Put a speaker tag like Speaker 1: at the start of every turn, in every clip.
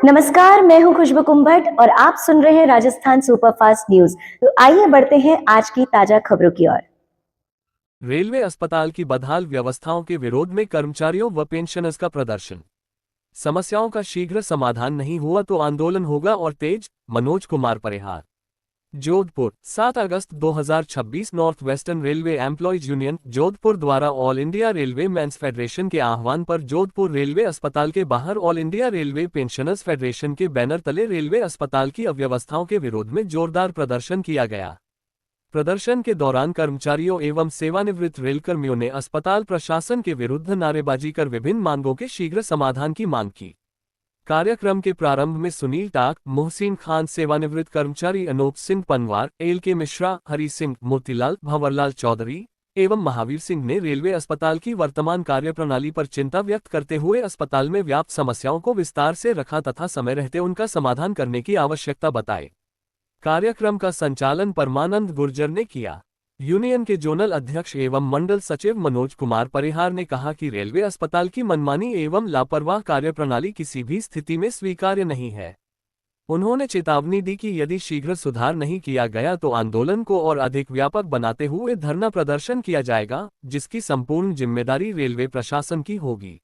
Speaker 1: नमस्कार, मैं हूं खुशबू कुंभट और आप सुन रहे हैं राजस्थान सुपरफास्ट न्यूज। तो आइए बढ़ते हैं आज की ताजा खबरों की ओर।
Speaker 2: रेलवे अस्पताल की बदहाल व्यवस्थाओं के विरोध में कर्मचारियों व पेंशनर्स का प्रदर्शन। समस्याओं का शीघ्र समाधान नहीं हुआ तो आंदोलन होगा और तेज। मनोज कुमार परिहार, जोधपुर। 7 अगस्त 2026 north western railway employees union Jodhpur द्वारा all India railway mens federation के आह्वान पर जोधपुर रेलवे अस्पताल के बाहर all India railway pensioners federation के बैनर तले रेलवे अस्पताल की अव्यवस्थाओं के विरोध में जोरदार प्रदर्शन किया गया। प्रदर्शन के दौरान कर्मचारियों एवं सेवानिवृत्त रेलकर्मियों ने अस्पताल प्रशासन के विरुद्ध नारेबाजी कर विभिन्न मांगों के शीघ्र समाधान की मांग की। कार्यक्रम के प्रारंभ में सुनील टाक, मोहसिन खान, सेवानिवृत्त कर्मचारी अनूप सिंह पनवार, एल के मिश्रा, हरी सिंह, मोतीलाल, भंवरलाल चौधरी एवं महावीर सिंह ने रेलवे अस्पताल की वर्तमान कार्यप्रणाली पर चिंता व्यक्त करते हुए अस्पताल में व्याप्त समस्याओं को विस्तार से रखा तथा समय रहते उनका समाधान करने की आवश्यकता बताई। कार्यक्रम का संचालन परमानंद गुर्जर ने किया। यूनियन के जोनल अध्यक्ष एवं मंडल सचिव मनोज कुमार परिहार ने कहा कि रेलवे अस्पताल की मनमानी एवं लापरवाह कार्यप्रणाली किसी भी स्थिति में स्वीकार्य नहीं है। उन्होंने चेतावनी दी कि यदि शीघ्र सुधार नहीं किया गया तो आंदोलन को और अधिक व्यापक बनाते हुए धरना प्रदर्शन किया जाएगा, जिसकी संपूर्ण जिम्मेदारी रेलवे प्रशासन की होगी।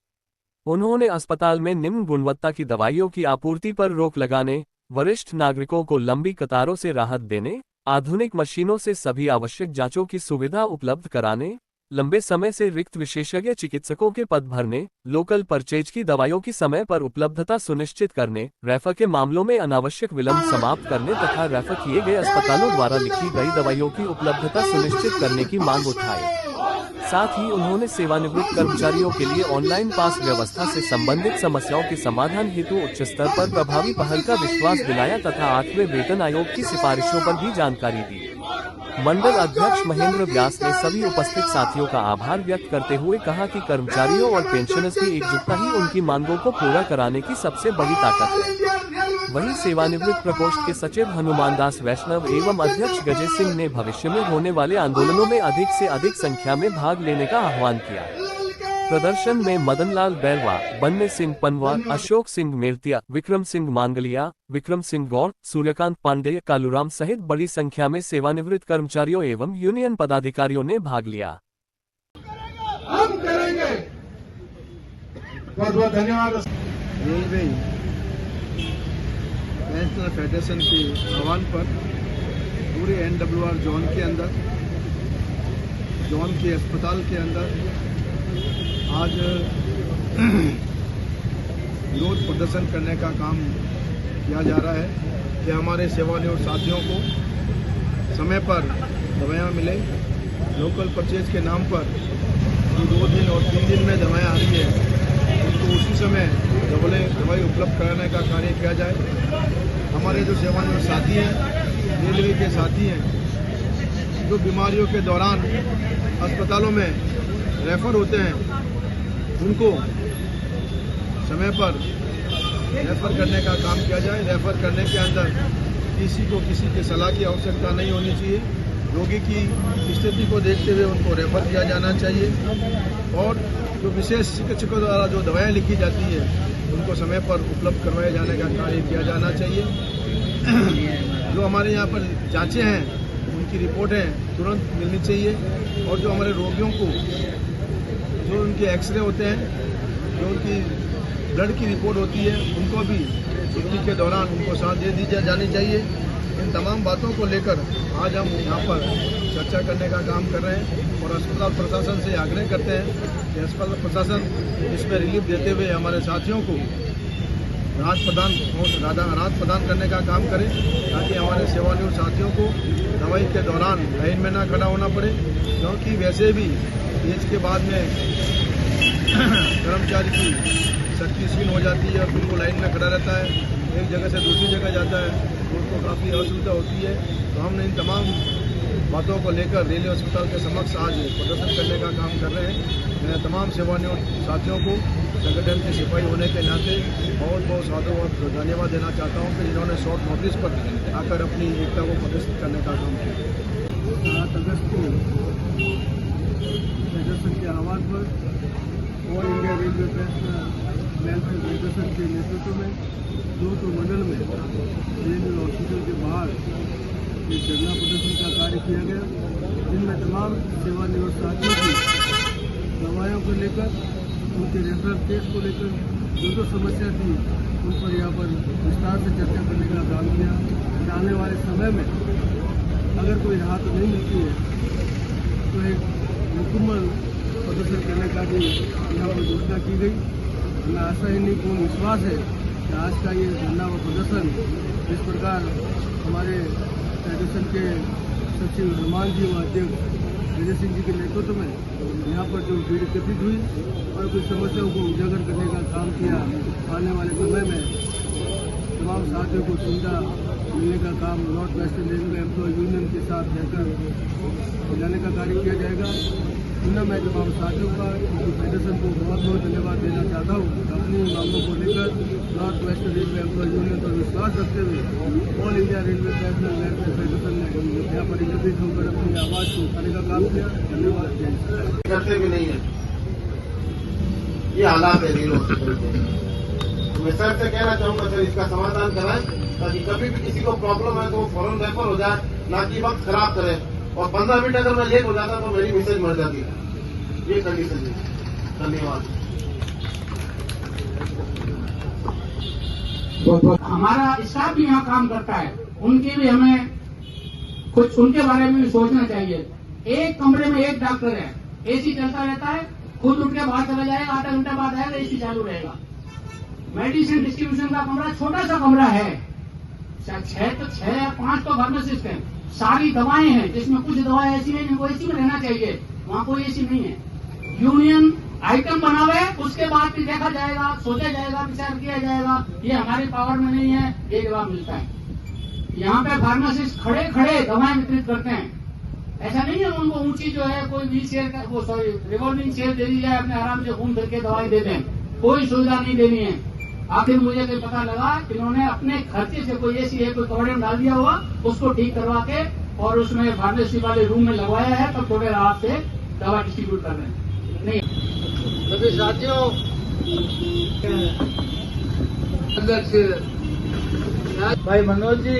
Speaker 2: उन्होंने अस्पताल में निम्न गुणवत्ता की दवाइयों की आपूर्ति पर रोक लगाने, वरिष्ठ नागरिकों को लंबी कतारों से राहत देने, आधुनिक मशीनों से सभी आवश्यक जांचों की सुविधा उपलब्ध कराने, लंबे समय से रिक्त विशेषज्ञ चिकित्सकों के पद भरने, लोकल परचेज की दवाइयों की समय पर उपलब्धता सुनिश्चित करने, रेफर के मामलों में अनावश्यक विलंब समाप्त करने तथा रेफर किए गए अस्पतालों द्वारा लिखी गई दवाइयों की उपलब्धता सुनिश्चित करने की मांग उठाई। साथ ही उन्होंने सेवानिवृत्त कर्मचारियों के लिए ऑनलाइन पास व्यवस्था से संबंधित समस्याओं के समाधान हेतु उच्च स्तर पर प्रभावी पहल का विश्वास दिलाया तथा 8वें वेतन आयोग की सिफारिशों पर भी जानकारी दी। मंडल अध्यक्ष महेंद्र व्यास ने सभी उपस्थित साथियों का आभार व्यक्त करते हुए कहा कि कर्मचारियों और पेंशनर्स की एकजुटता ही उनकी मांगों को पूरा कराने की सबसे बड़ी ताकत है। वहीं सेवानिवृत्त प्रकोष्ठ के सचिव हनुमान दास वैष्णव एवं अध्यक्ष गजेश सिंह ने भविष्य में होने वाले आंदोलनों में अधिक से अधिक संख्या में भाग लेने का आह्वान किया। प्रदर्शन में मदनलाल बैरवा, बन्ने सिंह पनवार, अशोक सिंह मेरतिया, विक्रम सिंह मांगलिया, विक्रम सिंह गौर, सूर्यकांत पांडेय, कालूराम सहित बड़ी संख्या में सेवानिवृत्त कर्मचारियों एवं यूनियन पदाधिकारियों ने भाग लिया।
Speaker 3: हम करेंगे। बहुत बहुत धन्यवाद।
Speaker 4: रेलवे नेशनल फेडरेशन के आह्वान पर पूरे NWR जोन के अंदर, जोन के अस्पताल के अंदर आज विरोध प्रदर्शन करने का काम किया जा रहा है कि हमारे सेवानिवृत्त साथियों को समय पर दवाइयाँ मिले। लोकल परचेज के नाम पर जो 2 दिन और 3 दिन में दवाएँ आ रही है उनको उसी समय दवाई उपलब्ध कराने का कार्य किया जाए। हमारे जो सेवानिवृत्त साथी हैं, रेलवे के साथी हैं, जो बीमारियों के दौरान अस्पतालों में रेफर होते हैं, उनको समय पर रेफर करने का काम किया जाए। रेफर करने के अंदर किसी को किसी की सलाह की आवश्यकता नहीं होनी चाहिए। रोगी की स्थिति को देखते हुए उनको रेफर किया जाना चाहिए और जो विशेष चिकित्सकों द्वारा जो दवाएं लिखी जाती है उनको समय पर उपलब्ध करवाए जाने का कार्य किया जाना चाहिए। जो हमारे यहाँ पर जांचें हैं उनकी रिपोर्टें तुरंत मिलनी चाहिए और जो हमारे रोगियों को जो उनके एक्सरे होते हैं, जो उनकी ब्लड की रिपोर्ट होती है, उनको भी छुट्टी के दौरान उनको साथ दे दी जानी चाहिए। इन तमाम बातों को लेकर आज हम यहाँ पर चर्चा करने का काम कर रहे हैं और अस्पताल प्रशासन से आग्रह करते हैं कि अस्पताल प्रशासन इसमें रिलीफ देते हुए हमारे साथियों को राहत प्रदान करने का काम करें ताकि हमारे सेवानिवृत्त साथियों को दवाई के दौरान लाइन में ना खड़ा होना पड़े, क्योंकि वैसे भी एज के बाद में कर्मचारी की शक्ति क्षीण हो जाती है और फिर वो लाइन में खड़ा रहता है, एक जगह से दूसरी जगह जाता है, तो उनको काफ़ी असुविधा होती है। तो हमने इन तमाम बातों को लेकर रेलवे अस्पताल के समक्ष आज प्रदर्शन करने का काम कर रहे हैं। मैं तमाम सेवानिवृत्त साथियों को संगठन के सिपाही होने के नाते बहुत बहुत साधुवाद धन्यवाद देना चाहता हूँ कि जिन्होंने शॉर्ट नोटिस पर आकर अपनी एकता को प्रदर्शित करने का काम किया। 7 अगस्त को फेडरेशन के आह्वान पर all India railway welfare federation के नेतृत्व में दो मंडल में रेलवे हॉस्पिटल के बाहर एक धरना प्रदर्शन का कार्य किया गया, जिनमें तमाम सेवानिवृत्त साथियों की दवाइयों को लेकर, उनके रेफरल केस को लेकर जो समस्या थी उन पर यहाँ पर विस्तार से चर्चा करने का काम किया। आने वाले समय में अगर कोई राहत नहीं मिलती है तो एक मुकम्मल प्रदर्शन करने का भी यहाँ पर घोषणा की गई। हमें आशा ही नहीं पूर्ण विश्वास है कि आज का ये धरना व प्रदर्शन जिस प्रकार हमारे फेडरेशन के सचिव हनुमान जी व अध्यक्ष विजय सिंह जी के नेतृत्व में यहाँ पर जो भीड़ एकत्रित हुई और कुछ समस्याओं को उजागर करने का काम किया, आने वाले समय में तमाम साथियों को सुविधा मिलने का काम North western Railway employ union के साथ रहकर जाने का कार्य किया जाएगा। इनमें मैं तमाम साथियों का फेडरेशन को बहुत बहुत धन्यवाद देना चाहता हूँ। अपनी मांगों को लेकर North western Railway employ union पर विश्वास रखते हुए All India Railway Passenger Welfare Federation ने यहाँ पर एकत्रित होकर अपनी आवाज़ को उठाने का काम किया। धन्यवाद। जय हिंद।
Speaker 3: करते भी नहीं है, ये हालात है रेल हॉस्पिटल के। मैं सर से कहना चाहूंगा सर इसका समाधान कराएं, ताकि कभी भी किसी को प्रॉब्लम है तो वो फौरन रेफर हो जाए, ना कि वक्त खराब करे। और 15 मिनट अगर मैं लेट हो जाता तो मेरी मिसेज मर जाती है। ये कंडीशन है। धन्यवाद।
Speaker 5: हमारा स्टाफ भी यहाँ काम करता है, उनकी भी हमें कुछ उनके बारे में भी सोचना चाहिए। एक कमरे में एक डॉक्टर है, एसी चलता रहता है, खुद उठ के बाहर चला जाएगा, आधा घंटा बाद आएगा, एसी चालू रहेगा। मेडिसिन डिस्ट्रीब्यूशन का कमरा छोटा सा कमरा है, 6 या 5 तो फार्मासिस्ट हैं, सारी दवाएं हैं, जिसमें कुछ दवाएं ऐसी हैं जिनको एसी में रहना चाहिए, वहाँ कोई एसी नहीं है। यूनियन आइटम बनावे, उसके बाद फिर देखा जाएगा, सोचा जाएगा, विचार किया जाएगा। ये हमारी पावर में नहीं है, ये जवाब मिलता है। यहाँ पे फार्मासिस्ट खड़े खड़े दवाएं वितरित करते हैं। ऐसा नहीं है उनको ऊंची जो है कोई व्हील चेयर वो सॉरी रिवॉल्विंग चेयर दे दी जाए, अपने आराम से घूम फिर के दवाई दे दें, कोई सुविधा नहीं देनी है। आखिर मुझे कोई पता लगा कि इन्होंने अपने खर्चे से कोई ऐसी है कोई कपड़े में डाल दिया हुआ, उसको ठीक करवा के और उसमें फार्मेसी वाले रूम में लगवाया है, तब थोड़े रात से दवा डिस्ट्रीब्यूट कर रहे हैं। नहीं
Speaker 4: सभी साथियों, अध्यक्ष भाई मनोज जी,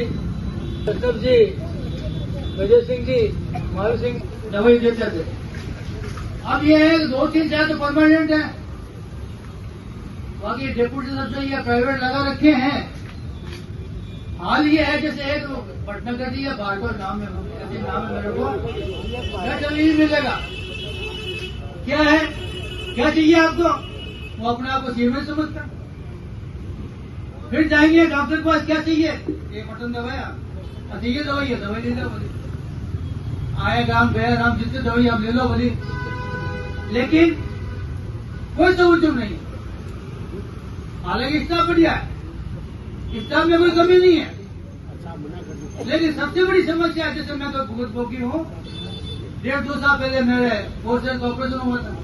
Speaker 4: कश्यप जी, विजय सिंह जी, मारू सिंह दवाई देते थे। अब ये है 2-3 चार तो परमानेंट है, बाकी डेप्यूटी सब ये प्राइवेट लगा रखे हैं। हाल ये है जैसे एक पटना का जी या बारकोर नाम है मेरे को क्या जमीन मिलेगा, क्या है, क्या चाहिए आपको, वो अपने आप को सीरियस समझता। फिर जाएंगे डॉक्टर के पास, क्या चाहिए, ये बटन दवाया, ठीक है दवाई है, दवाई ले लो बोली, आए काम गया राम, जितने दवाई आप ले लो बोली, लेकिन कोई सहूलियत नहीं। हालांकि स्टाफ बढ़िया है, स्टाफ में कोई कमी नहीं है, लेकिन सबसे बड़ी समस्या जैसे मैं तो भुगत भोगी हूँ, 1.5-2 साल पहले मेरे फोर्सेस ऑपरेशन हुआ था,